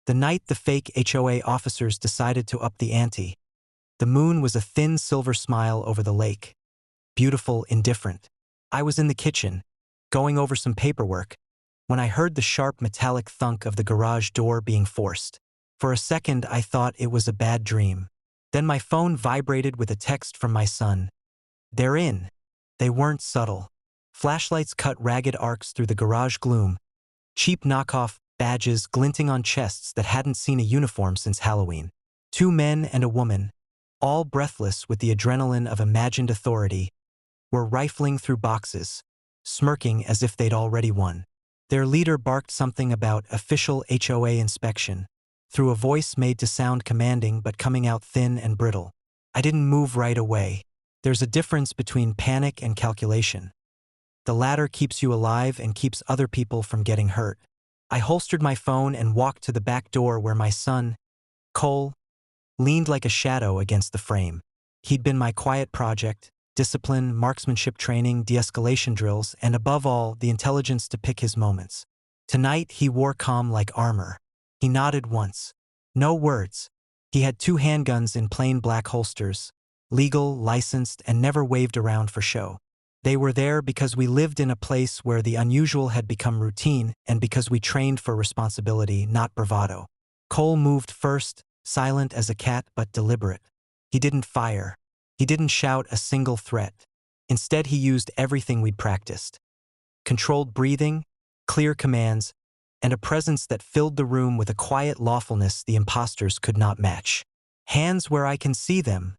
The night the fake HOA officers decided to up the ante, the moon was a thin silver smile over the lake. Beautiful, indifferent. I was in the kitchen, going over some paperwork, when I heard the sharp metallic thunk of the garage door being forced. For a second, I thought it was a bad dream. Then my phone vibrated with a text from my son. "They're in." They weren't subtle. Flashlights cut ragged arcs through the garage gloom, cheap knockoff badges glinting on chests that hadn't seen a uniform since Halloween. Two men and a woman, all breathless with the adrenaline of imagined authority, were rifling through boxes, smirking as if they'd already won. Their leader barked something about official HOA inspection, through a voice made to sound commanding but coming out thin and brittle. I didn't move right away. There's a difference between panic and calculation. The latter keeps you alive and keeps other people from getting hurt. I holstered my phone and walked to the back door where my son, Cole, leaned like a shadow against the frame. He'd been my quiet project, discipline, marksmanship training, de-escalation drills, and above all, the intelligence to pick his moments. Tonight, he wore calm like armor. He nodded once. No words. He had 2 handguns in plain black holsters, legal, licensed, and never waved around for show. They were there because we lived in a place where the unusual had become routine and because we trained for responsibility, not bravado. Cole moved first, silent as a cat but deliberate. He didn't fire. He didn't shout a single threat. Instead, he used everything we'd practiced. Controlled breathing, clear commands, and a presence that filled the room with a quiet lawfulness the imposters could not match. "Hands where I can see them,"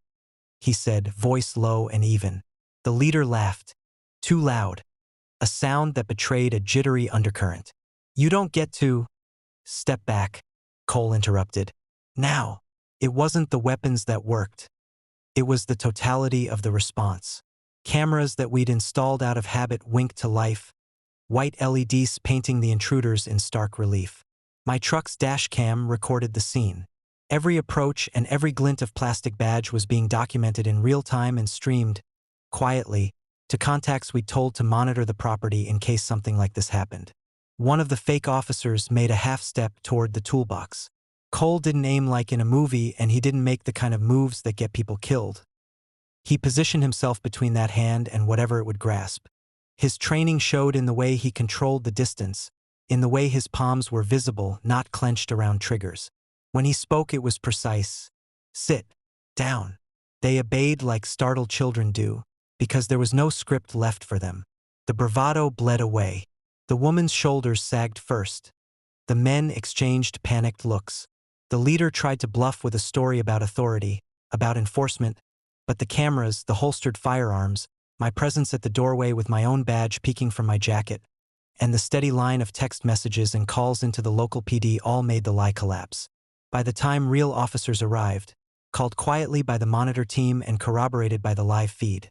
he said, voice low and even. The leader laughed. Too loud. A sound that betrayed a jittery undercurrent. "You don't get to..." "Step back," Cole interrupted. Now, it wasn't the weapons that worked. It was the totality of the response. Cameras that we'd installed out of habit winked to life, white LEDs painting the intruders in stark relief. My truck's dash cam recorded the scene. Every approach and every glint of plastic badge was being documented in real time and streamed, quietly, to contacts we'd told to monitor the property in case something like this happened. One of the fake officers made a half-step toward the toolbox. Cole didn't aim like in a movie, and he didn't make the kind of moves that get people killed. He positioned himself between that hand and whatever it would grasp. His training showed in the way he controlled the distance, in the way his palms were visible, not clenched around triggers. When he spoke, it was precise. "Sit. Down." They obeyed like startled children do, because there was no script left for them. The bravado bled away. The woman's shoulders sagged first. The men exchanged panicked looks. The leader tried to bluff with a story about authority, about enforcement, but the cameras, the holstered firearms, my presence at the doorway with my own badge peeking from my jacket, and the steady line of text messages and calls into the local PD all made the lie collapse. By the time real officers arrived, called quietly by the monitor team and corroborated by the live feed,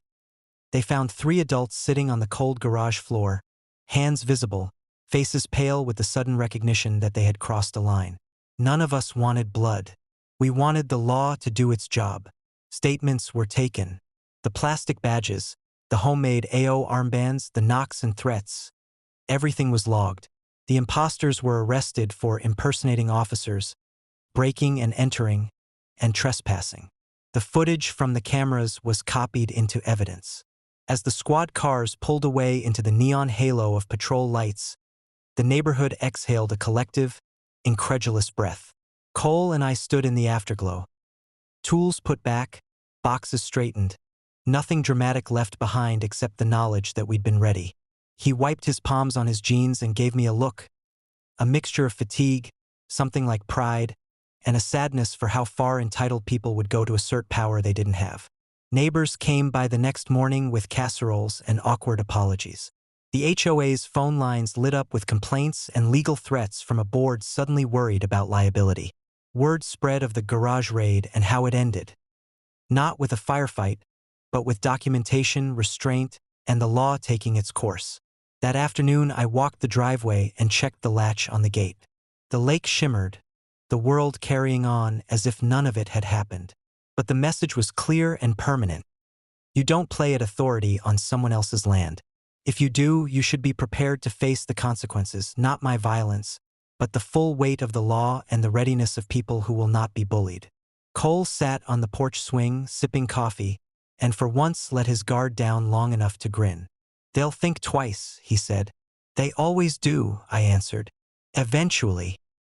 they found 3 adults sitting on the cold garage floor, hands visible, faces pale with the sudden recognition that they had crossed a line. None of us wanted blood. We wanted the law to do its job. Statements were taken. The plastic badges, the homemade AO armbands, the knocks and threats. Everything was logged. The imposters were arrested for impersonating officers, breaking and entering, and trespassing. The footage from the cameras was copied into evidence. As the squad cars pulled away into the neon halo of patrol lights, the neighborhood exhaled a collective, incredulous breath. Cole and I stood in the afterglow. Tools put back, boxes straightened, nothing dramatic left behind except the knowledge that we'd been ready. He wiped his palms on his jeans and gave me a look, a mixture of fatigue, something like pride, and a sadness for how far entitled people would go to assert power they didn't have. Neighbors came by the next morning with casseroles and awkward apologies. The HOA's phone lines lit up with complaints and legal threats from a board suddenly worried about liability. Word spread of the garage raid and how it ended. Not with a firefight, but with documentation, restraint, and the law taking its course. That afternoon, I walked the driveway and checked the latch on the gate. The lake shimmered, the world carrying on as if none of it had happened. But the message was clear and permanent. You don't play at authority on someone else's land. If you do, you should be prepared to face the consequences, not my violence, but the full weight of the law and the readiness of people who will not be bullied. Cole sat on the porch swing, sipping coffee, and for once let his guard down long enough to grin. "They'll think twice," he said. "They always do," I answered. "Eventually."